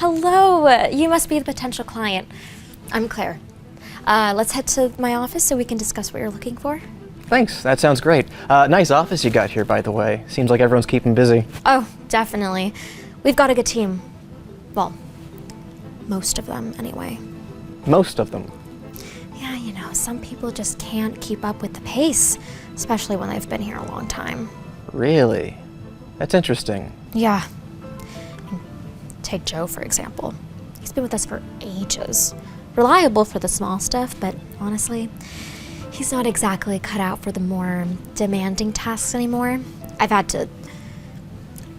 Hello, you must be the potential client. I'm Claire. Let's head to my office so we can discuss what you're looking for. Thanks, that sounds great. Nice office you got here, by the way. Seems like everyone's keeping busy. Oh, definitely. We've got a good team. Well, most of them anyway. Most of them? Yeah, you know, some people just can't keep up with the pace, especially when they've been here a long time. Really? That's interesting. Yeah. Take Joe, for example. He's been with us for ages. Reliable for the small stuff, but honestly, he's not exactly cut out for the more demanding tasks anymore. I've had to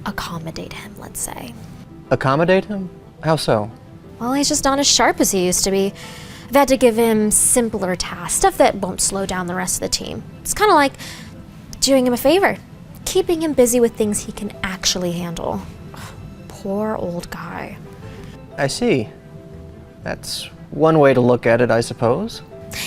accommodate him, let's say. Accommodate him? How so? Well, he's just not as sharp as he used to be. I've had to give him simpler tasks, stuff that won't slow down the rest of the team. It's kind of like doing him a favor, keeping him busy with things he can actually handle. Poor old guy. I see. That's one way to look at it, I suppose.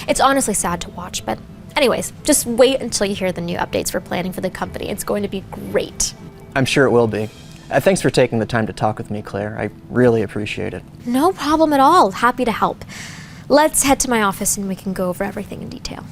It's honestly sad to watch, but anyways, just wait until you hear the new updates we're planning for the company. It's going to be great. I'm sure it will be. Thanks for taking the time to talk with me, Claire. I really appreciate it. No problem at all. Happy to help. Let's head to my office and we can go over everything in detail.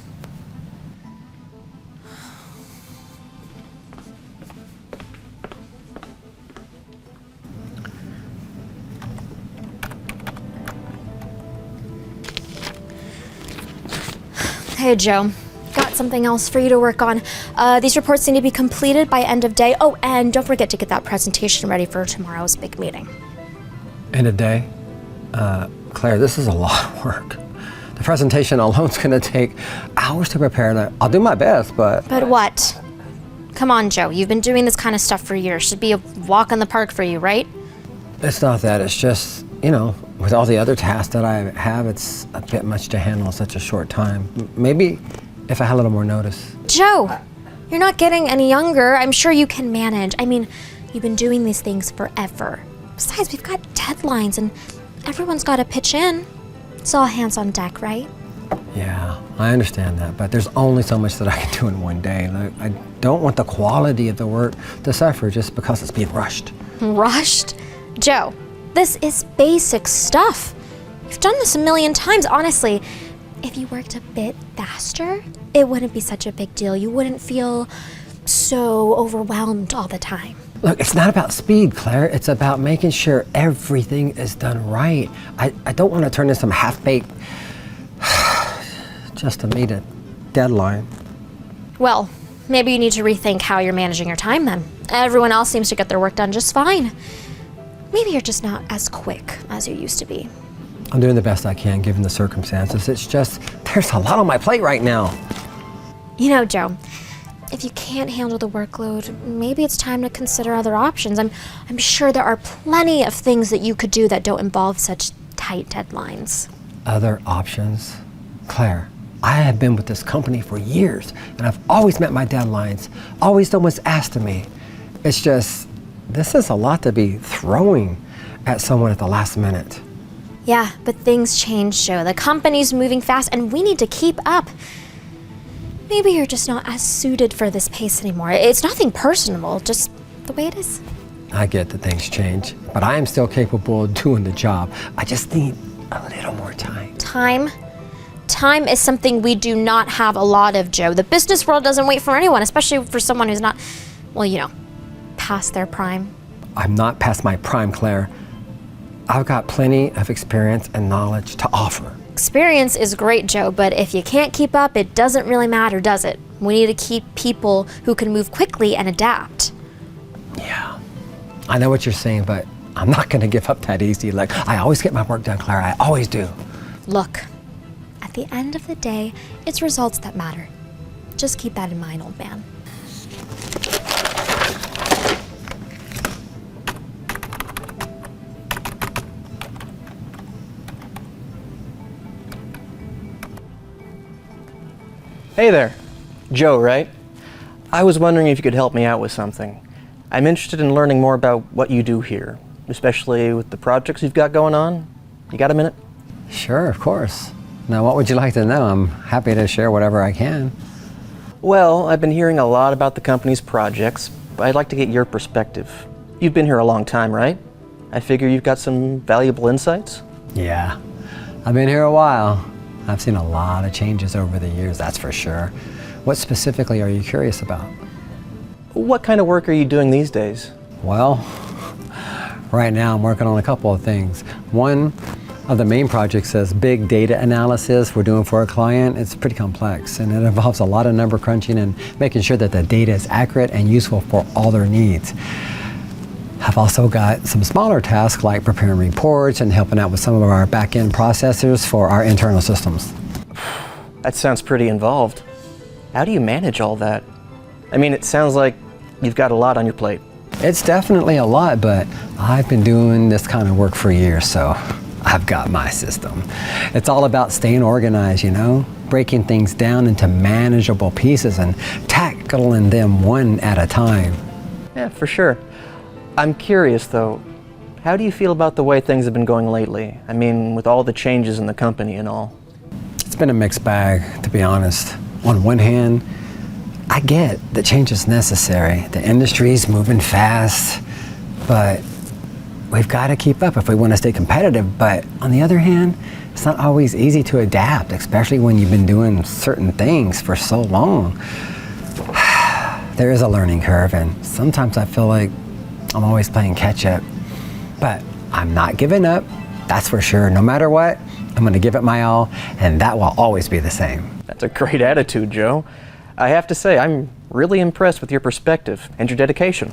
Hey, Joe. Got something else for you to work on. These reports need to be completed by end of day. Oh, and don't forget to get that presentation ready for tomorrow's big meeting. End of day? Claire, this is a lot of work. The presentation alone's gonna take hours to prepare, and I'll do my best, but... But what? Come on, Joe. You've been doing this kind of stuff for years. Should be a walk in the park for you, right? It's not that. It's just, you know, with all the other tasks that I have, it's a bit much to handle in such a short time. Maybe if I had a little more notice. Joe, you're not getting any younger. I'm sure you can manage. I mean, you've been doing these things forever. Besides, we've got deadlines and everyone's got to pitch in. It's all hands on deck, right? Yeah, I understand that, but there's only so much that I can do in one day. Like, I don't want the quality of the work to suffer just because it's being rushed. Rushed? Joe, this is basic stuff. You've done this a million times, honestly. If you worked a bit faster, it wouldn't be such a big deal. You wouldn't feel so overwhelmed all the time. Look, it's not about speed, Claire. It's about making sure everything is done right. I don't want to turn in some half-baked just to meet a deadline. Well, maybe you need to rethink how you're managing your time then. Everyone else seems to get their work done just fine. Maybe you're just not as quick as you used to be. I'm doing the best I can given the circumstances. It's just, there's a lot on my plate right now. You know, Joe, if you can't handle the workload, maybe it's time to consider other options. I'm sure there are plenty of things that you could do that don't involve such tight deadlines. Other options? Claire, I have been with this company for years, and I've always met my deadlines, always done what's asked of me. It's just, this is a lot to be throwing at someone at the last minute. Yeah, but things change, Joe. The company's moving fast, and we need to keep up. Maybe you're just not as suited for this pace anymore. It's nothing personal, just the way it is. I get that things change, but I am still capable of doing the job. I just need a little more time. Time? Time is something we do not have a lot of, Joe. The business world doesn't wait for anyone, especially for someone who's not, well, you know, past their prime. I'm not past my prime, Claire. I've got plenty of experience and knowledge to offer. Experience is great, Joe, but if you can't keep up, it doesn't really matter, does it? We need to keep people who can move quickly and adapt. Yeah, I know what you're saying, but I'm not gonna give up that easy. Like, I always get my work done, Claire, I always do. Look, at the end of the day, it's results that matter. Just keep that in mind, old man. Hey there. Joe, right? I was wondering if you could help me out with something. I'm interested in learning more about what you do here, especially with the projects you've got going on. You got a minute? Sure, of course. Now, what would you like to know? I'm happy to share whatever I can. Well, I've been hearing a lot about the company's projects, but I'd like to get your perspective. You've been here a long time, right? I figure you've got some valuable insights. Yeah, I've been here a while. I've seen a lot of changes over the years, that's for sure. What specifically are you curious about? What kind of work are you doing these days? Well, right now I'm working on a couple of things. One of the main projects is big data analysis we're doing for a client. It's pretty complex and it involves a lot of number crunching and making sure that the data is accurate and useful for all their needs. I've also got some smaller tasks like preparing reports and helping out with some of our back-end processors for our internal systems. That sounds pretty involved. How do you manage all that? I mean, it sounds like you've got a lot on your plate. It's definitely a lot, but I've been doing this kind of work for years, so I've got my system. It's all about staying organized, you know? Breaking things down into manageable pieces and tackling them one at a time. Yeah, for sure. I'm curious though, how do you feel about the way things have been going lately? I mean, with all the changes in the company and all. It's been a mixed bag, to be honest. On one hand, I get that change is necessary. The industry's moving fast, but we've got to keep up if we want to stay competitive. But on the other hand, it's not always easy to adapt, especially when you've been doing certain things for so long. There is a learning curve, and sometimes I feel like I'm always playing catch up. But I'm not giving up, that's for sure. No matter what, I'm going to give it my all, and that will always be the same. That's a great attitude, Joe. I have to say, I'm really impressed with your perspective and your dedication.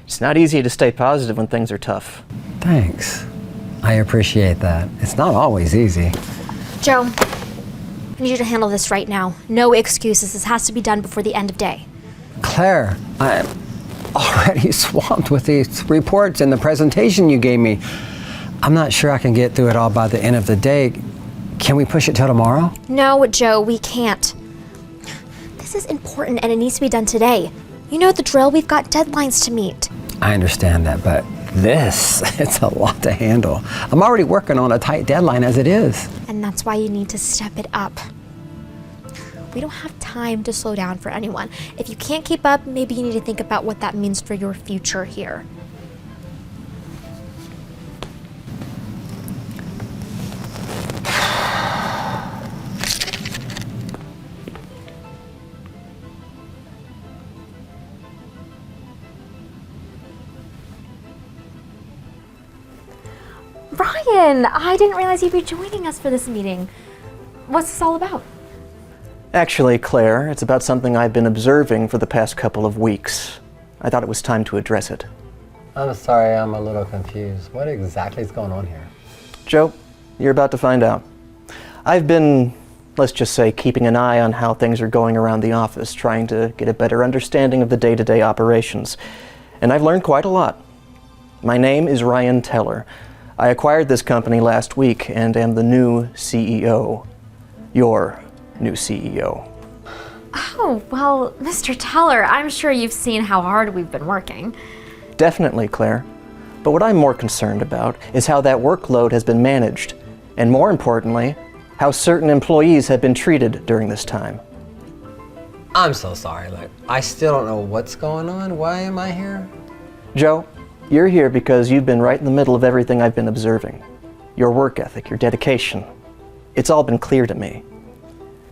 It's not easy to stay positive when things are tough. Thanks. I appreciate that. It's not always easy. Joe, I need you to handle this right now. No excuses. This has to be done before the end of day. Claire, I'm already swamped with these reports and the presentation you gave me. I'm not sure I can get through it all by the end of the day. Can we push it till tomorrow? No, Joe, we can't. This is important and it needs to be done today. You know the drill, we've got deadlines to meet. I understand that, but it's a lot to handle. I'm already working on a tight deadline as it is. And that's why you need to step it up. We don't have time to slow down for anyone. If you can't keep up, maybe you need to think about what that means for your future here. Ryan, I didn't realize you'd be joining us for this meeting. What's this all about? Actually, Claire, it's about something I've been observing for the past couple of weeks. I thought it was time to address it. I'm sorry, I'm a little confused. What exactly is going on here? Joe, you're about to find out. I've been, let's just say, keeping an eye on how things are going around the office, trying to get a better understanding of the day-to-day operations. And I've learned quite a lot. My name is Ryan Teller. I acquired this company last week and am the new CEO. Your new CEO. Oh, well, Mr. Teller, I'm sure you've seen how hard we've been working. Definitely, Claire. But what I'm more concerned about is how that workload has been managed, and more importantly, how certain employees have been treated during this time. I'm so sorry, look, I still don't know what's going on. Why am I here? Joe, you're here because you've been right in the middle of everything I've been observing. Your work ethic, your dedication. It's all been clear to me.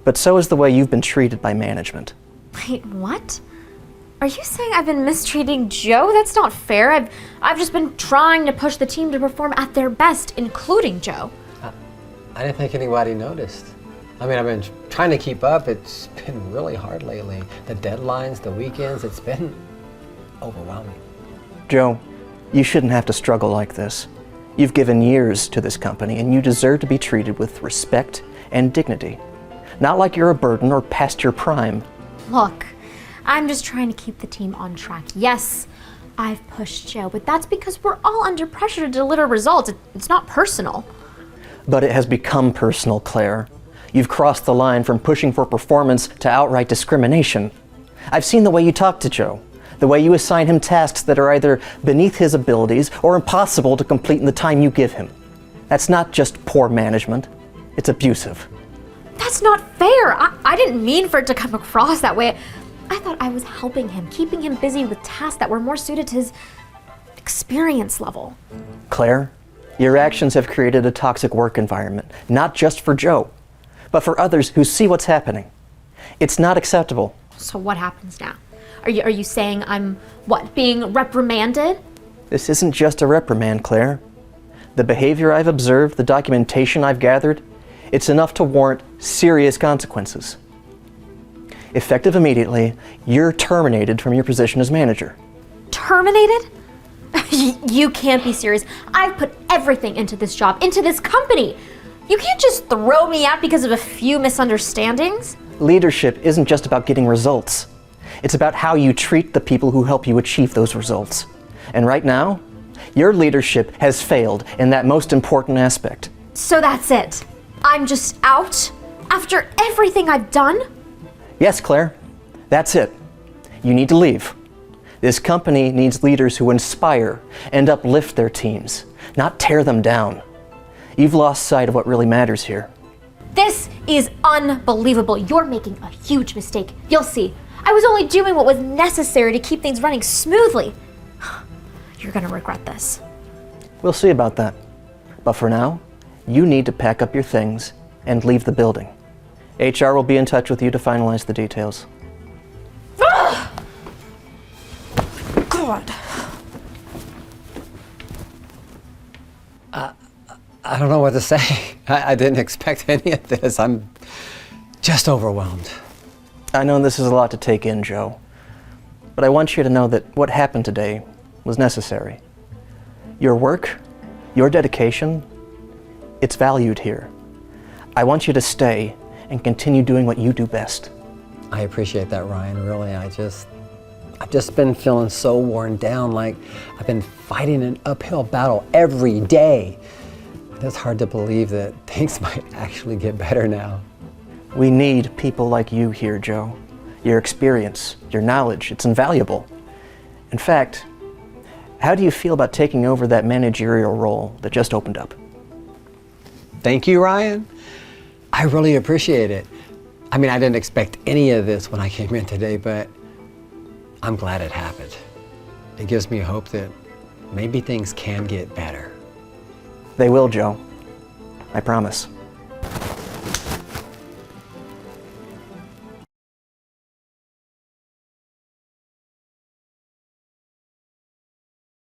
But so is the way you've been treated by management. Wait, what? Are you saying I've been mistreating Joe? That's not fair. I've just been trying to push the team to perform at their best, including Joe. I didn't think anybody noticed. I mean, I've been trying to keep up. It's been really hard lately. The deadlines, the weekends, it's been overwhelming. Joe, you shouldn't have to struggle like this. You've given years to this company and you deserve to be treated with respect and dignity. Not like you're a burden or past your prime. Look, I'm just trying to keep the team on track. Yes, I've pushed Joe, but that's because we're all under pressure to deliver results. It's not personal. But it has become personal, Claire. You've crossed the line from pushing for performance to outright discrimination. I've seen the way you talk to Joe, the way you assign him tasks that are either beneath his abilities or impossible to complete in the time you give him. That's not just poor management, it's abusive. That's not fair. I didn't mean for it to come across that way. I thought I was helping him, keeping him busy with tasks that were more suited to his experience level. Claire, your actions have created a toxic work environment, not just for Joe, but for others who see what's happening. It's not acceptable. So what happens now? Are you saying I'm, what, being reprimanded? This isn't just a reprimand, Claire. The behavior I've observed, the documentation I've gathered, it's enough to warrant serious consequences. Effective immediately, you're terminated from your position as manager. Terminated? You can't be serious. I've put everything into this job, into this company. You can't just throw me out because of a few misunderstandings. Leadership isn't just about getting results. It's about how you treat the people who help you achieve those results. And right now, your leadership has failed in that most important aspect. So that's it. I'm just out after everything I've done? Yes, Claire, that's it. You need to leave. This company needs leaders who inspire and uplift their teams, not tear them down. You've lost sight of what really matters here. This is unbelievable. You're making a huge mistake. You'll see. I was only doing what was necessary to keep things running smoothly. You're gonna regret this. We'll see about that. But for now, you need to pack up your things and leave the building. HR will be in touch with you to finalize the details. God. I don't know what to say. I didn't expect any of this. I'm just overwhelmed. I know this is a lot to take in, Joe, but I want you to know that what happened today was necessary. Your work, your dedication, it's valued here. I want you to stay and continue doing what you do best. I appreciate that, Ryan, really. I've just been feeling so worn down, like I've been fighting an uphill battle every day. It's hard to believe that things might actually get better now. We need people like you here, Joe. Your experience, your knowledge, it's invaluable. In fact, how do you feel about taking over that managerial role that just opened up? Thank you, Ryan. I really appreciate it. I mean, I didn't expect any of this when I came in today, but I'm glad it happened. It gives me hope that maybe things can get better. They will, Joe. I promise.